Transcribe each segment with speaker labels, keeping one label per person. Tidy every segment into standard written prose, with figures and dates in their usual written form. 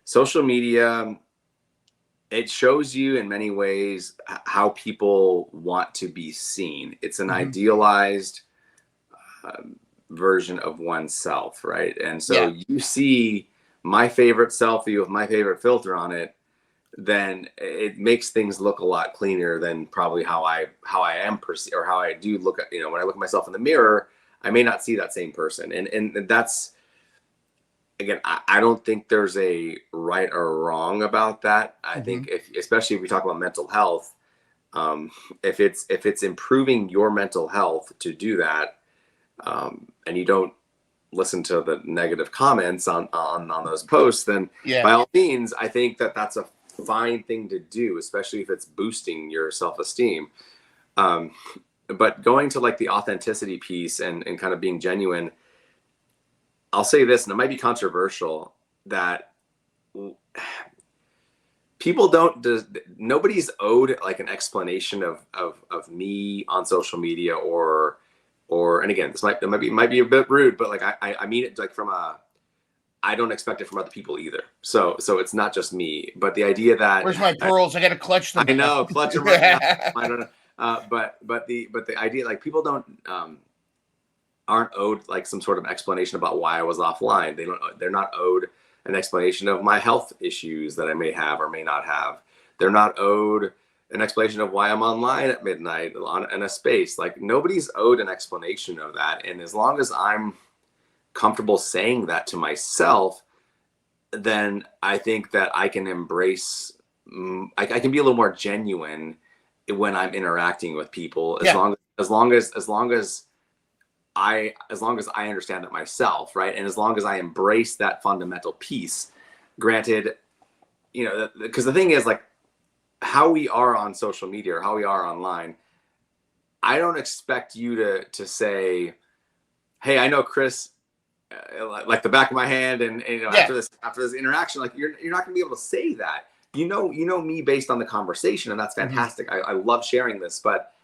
Speaker 1: social media, it shows you in many ways how people want to be seen. It's an
Speaker 2: Hmm.
Speaker 1: idealized version of oneself, right? And
Speaker 2: Yeah.
Speaker 1: so you see my favorite selfie with my favorite filter on it, then it makes things look a lot cleaner than probably how I am perceived, or how I do look at, when I look at myself in the mirror, I may not see that same person. And that's, again, I don't think there's a right or wrong about that. I
Speaker 2: Hmm.
Speaker 1: think, especially if we talk about mental health, um, if it's improving your mental health to do that, and you don't listen to the negative comments on those posts, then
Speaker 2: Yeah.
Speaker 1: by all means, I think that that's a fine thing to do, especially if it's boosting your self-esteem. Um, but going to like the authenticity piece and kind of being genuine, I'll say this, and it might be controversial, that people don't, nobody's owed like an explanation of me on social media, or and again, this might be a bit rude, but like I mean it like from a, I don't expect it from other people either. So it's not just me, but the idea that
Speaker 2: Where's my pearls? I got to clutch them.
Speaker 1: I know, clutch them right now. I don't know. But the idea, like, people don't, aren't owed like some sort of explanation about why I was offline. They're not owed an explanation of my health issues that I may have or may not have. They're not owed an explanation of why I'm online at midnight in a space. Like, nobody's owed an explanation of that. And as long as I'm comfortable saying that to myself, then I think that I can embrace, I can be a little more genuine when I'm interacting with people,
Speaker 2: Yeah.
Speaker 1: as long as I understand it myself, right? And as long as I embrace that fundamental piece. Granted, because the thing is, like, how we are on social media or how we are online, I don't expect you to say, "Hey, I know Chris like the back of my hand," and
Speaker 2: Yeah.
Speaker 1: after this interaction, like, you're not going to be able to say that. You know me based on the conversation, and that's
Speaker 2: Hmm.
Speaker 1: fantastic. I love sharing this, but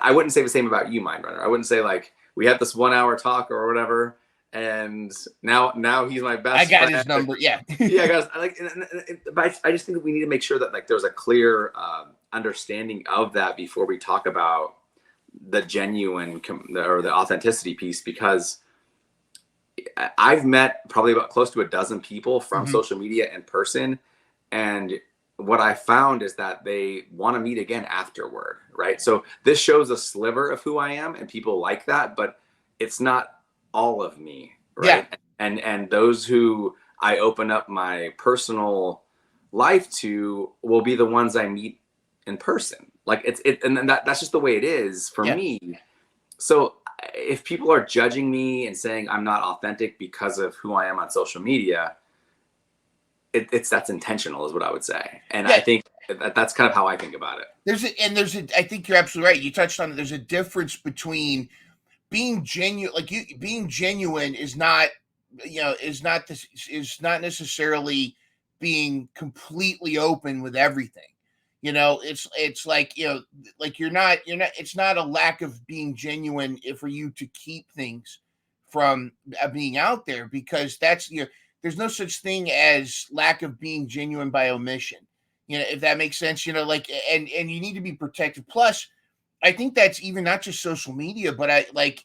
Speaker 1: I wouldn't say the same about you, Mindrunner. I wouldn't say, like, we had this 1 hour talk or whatever, and now he's my
Speaker 2: I
Speaker 1: best
Speaker 2: got
Speaker 1: friend.
Speaker 2: his number. Yeah.
Speaker 1: Yeah, guys. But I just think that we need to make sure that, like, there's a clear understanding of that before we talk about the genuine or the authenticity piece, because I've met probably about close to a dozen people from
Speaker 2: Hmm.
Speaker 1: social media in person, and what I found is that they want to meet again afterward, right? So this shows a sliver of who I am, and people like that, but it's not all of me,
Speaker 2: Yeah.
Speaker 1: right? And those who I open up my personal life to will be the ones I meet in person. Like, and that's just the way it is for
Speaker 2: Yeah.
Speaker 1: me. So if people are judging me and saying I'm not authentic because of who I am on social media, that's intentional, is what I would say. And I
Speaker 2: Yeah.
Speaker 1: think that's kind of how I think about it.
Speaker 2: I think you're absolutely right. You touched on it. There's a difference between being genuine, like you being genuine is not, is not necessarily being completely open with everything. It's like, like you're not it's not a lack of being genuine for you to keep things from being out there, because there's no such thing as lack of being genuine by omission. If that makes sense, like, and you need to be protected. Plus, I think that's even not just social media, but I like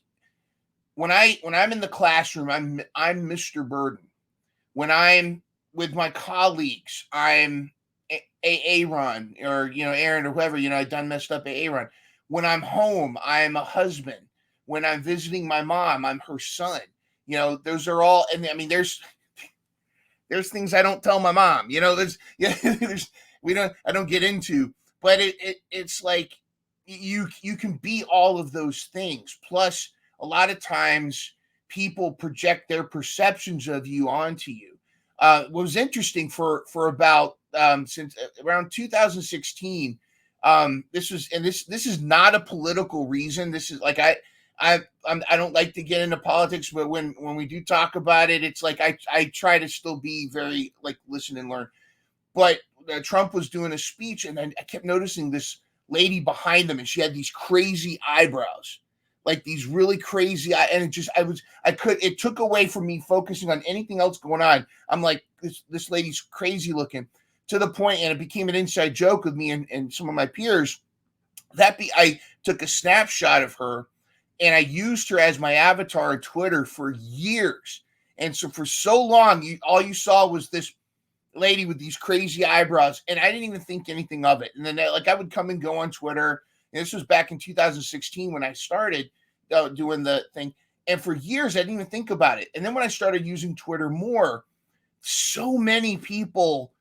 Speaker 2: when I'm in the classroom, I'm Mr. Burden. When I'm with my colleagues, I'm Aaron, or Aaron, or whoever, I done messed up Aaron. When I'm home, I'm a husband. When I'm visiting my mom, I'm her son. Those are all, and I mean, there's things I don't tell my mom. There's there's I don't get into, but it's like you can be all of those things. Plus, a lot of times people project their perceptions of you onto you. What was interesting for about since around 2016. This is not a political reason. This is like I don't like to get into politics, but when we do talk about it, it's like I try to still be very, like, listen and learn. But Trump was doing a speech, and I kept noticing this lady behind them, and she had these crazy eyebrows, like these really crazy, and it took away from me focusing on anything else going on. I'm like, this lady's crazy looking, to the point, and it became an inside joke with me and some of my peers. I took a snapshot of her and I used her as my avatar on Twitter for years. And so for so long, all you saw was this lady with these crazy eyebrows, and I didn't even think anything of it. And then I would come and go on Twitter. And this was back in 2016 when I started doing the thing. And for years, I didn't even think about it. And then when I started using Twitter more, so many people,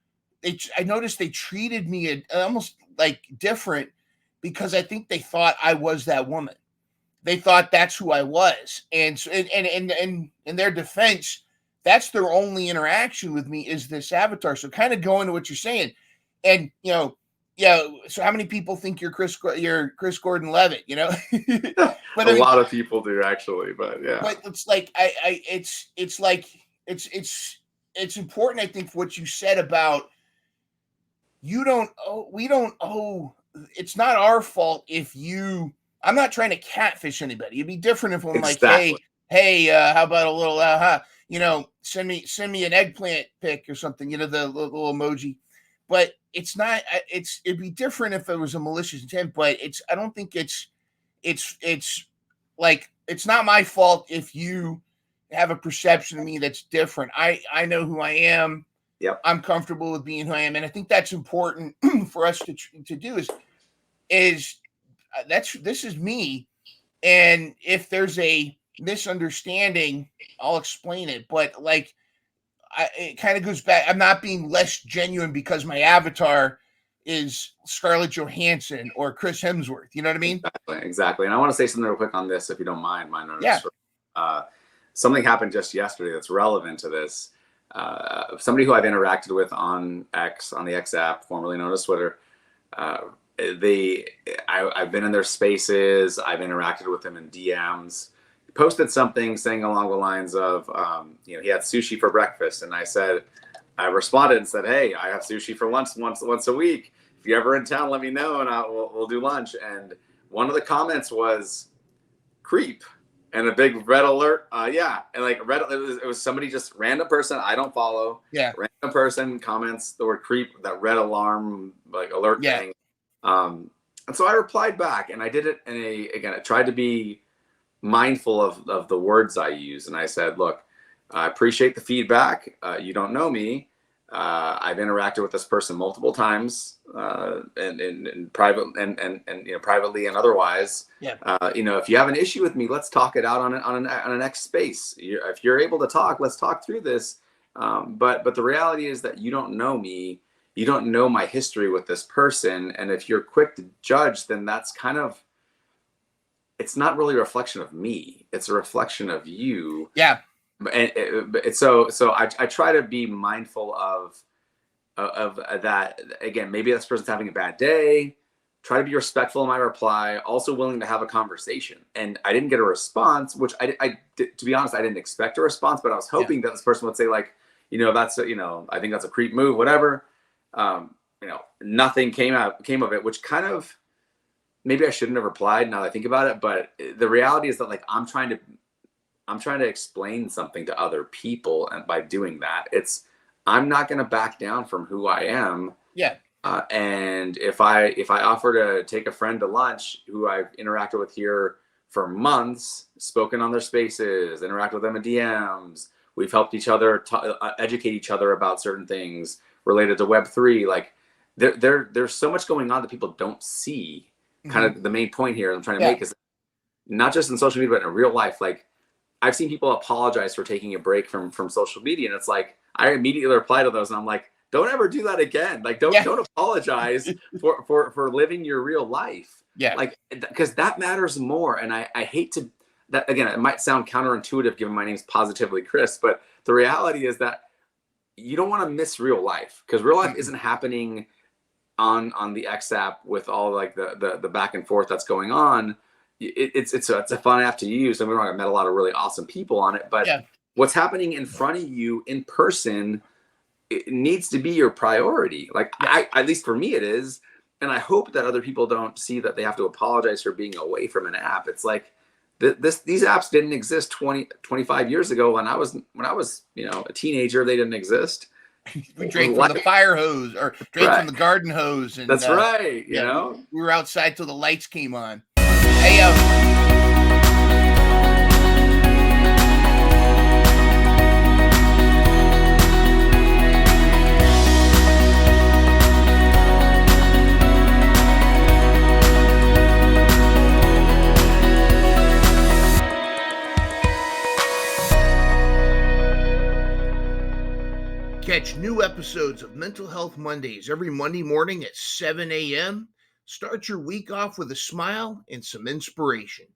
Speaker 2: I noticed they treated me almost like different, because I think they thought I was that woman. They thought that's who I was. And so, and in their defense, that's their only interaction with me, is this avatar. So kind of going to what you're saying. And, so how many people think you're Chris Gordon-Levitt, But
Speaker 1: a lot of people do, actually, but yeah.
Speaker 2: But it's like, it's important, I think, for what you said about we don't owe, it's not our fault if I'm not trying to catfish anybody. It'd be different if I'm
Speaker 1: Exactly.
Speaker 2: like, hey, how about a little, send me an eggplant pic or something, the little emoji. But it's not, it'd be different if it was a malicious intent, but I don't think it's like, it's not my fault if you have a perception of me that's different. I know who I am.
Speaker 1: Yep.
Speaker 2: I'm comfortable with being who I am. And I think that's important for us to do is this is me. And if there's a misunderstanding, I'll explain it. But it kind of goes back. I'm not being less genuine because my avatar is Scarlett Johansson or Chris Hemsworth. You know what I mean?
Speaker 1: Exactly. And I want to say something real quick on this, if you don't mind.
Speaker 2: Yeah.
Speaker 1: Something happened just yesterday that's relevant to this. Somebody who I've interacted with on X, on the X app, formerly known as Twitter. I've been in their spaces. I've interacted with them in DMs. Posted something saying along the lines of, he had sushi for breakfast, and I responded and said, "Hey, I have sushi for lunch once a week. If you're ever in town, let me know, and we'll do lunch." And one of the comments was "creep" and a big red alert. Yeah, and it was somebody, just random person I don't follow.
Speaker 2: Yeah,
Speaker 1: random person comments the word "creep," that red alarm alert thing. And so I replied back, and I did it I tried to be mindful of the words I use. And I said, "Look, I appreciate the feedback. You don't know me. I've interacted with this person multiple times, in private and privately and otherwise.
Speaker 2: Yeah.
Speaker 1: If you have an issue with me, let's talk it out on an X space. If you're able to talk, let's talk through this. But the reality is that you don't know me. You don't know my history with this person. And if you're quick to judge, then that's it's not really a reflection of me. It's a reflection of you."
Speaker 2: Yeah.
Speaker 1: And so I try to be mindful of that. Again, maybe this person's having a bad day. Try to be respectful in my reply. Also willing to have a conversation. And I didn't get a response, which to be honest, I didn't expect a response. But I was hoping that this person would say that's I think that's a creep move, whatever. Nothing came of it, which kind of, maybe I shouldn't have replied now that I think about it. But the reality is that I'm trying to explain something to other people, and by doing that, I'm not going to back down from who I am.
Speaker 2: Yeah.
Speaker 1: And if I offer to take a friend to lunch who I've interacted with here for months, spoken on their spaces, interacted with them in DMs, we've helped each other educate each other about certain things related to Web3. There's so much going on that people don't see. Mm-hmm. Kind of the main point here I'm trying to make is not just in social media, but in real life. I've seen people apologize for taking a break from social media, and it's I immediately reply to those, and I'm like, don't ever do that again. Don't apologize for living your real life.
Speaker 2: Yeah.
Speaker 1: Because that matters more. And I hate to, that again, it might sound counterintuitive given my name's Positively Chris, but the reality is that you don't want to miss real life, because real life isn't happening on the X app with all the back and forth that's going on. It's a fun app to use, and I've met a lot of really awesome people on it. But what's happening in front of you in person, it needs to be your priority. At least for me, it is. And I hope that other people don't see that they have to apologize for being away from an app. It's These apps didn't exist 25 years ago when I was a teenager. They didn't exist.
Speaker 2: We drank from the fire hose or drank from the garden hose. And
Speaker 1: that's right. You know,
Speaker 2: we were outside till the lights came on. Hey, catch new episodes of Mental Health Mondays every Monday morning at 7 a.m. Start your week off with a smile and some inspiration.